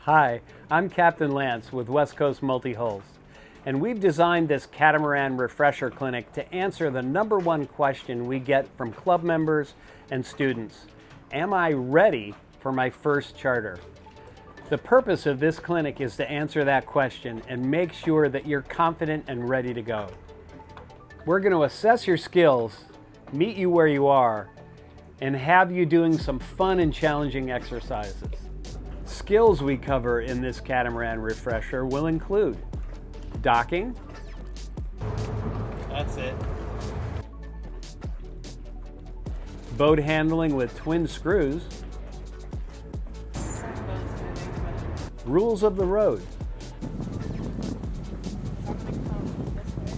Hi, I'm Captain Lance with West Coast Multi-Hulls, and we've designed this Catamaran Refresher Clinic to answer the #1 question we get from club members and students. Am I ready for my first charter? The purpose of this clinic is to answer that question and make sure that you're confident and ready to go. We're going to assess your skills, meet you where you are, and have you doing some fun and challenging exercises. Skills we cover in this Catamaran Refresher will include docking. That's it. Boat handling with twin screws. Rules of the road.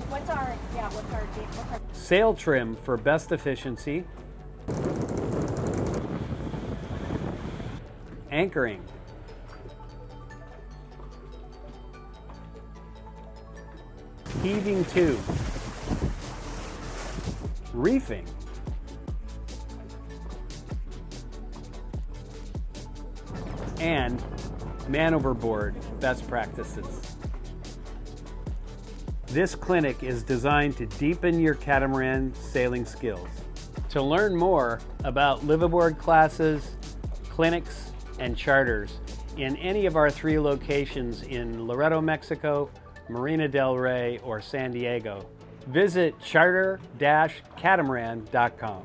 What's our Sail trim for best efficiency. Anchoring. Heaving-To. Reefing. And man overboard best practices. This clinic is designed to deepen your catamaran sailing skills. To learn more about liveaboard classes, clinics, and charters in any of our 3 locations in Loreto, Mexico, Marina del Rey, or San Diego, visit charter-catamaran.com.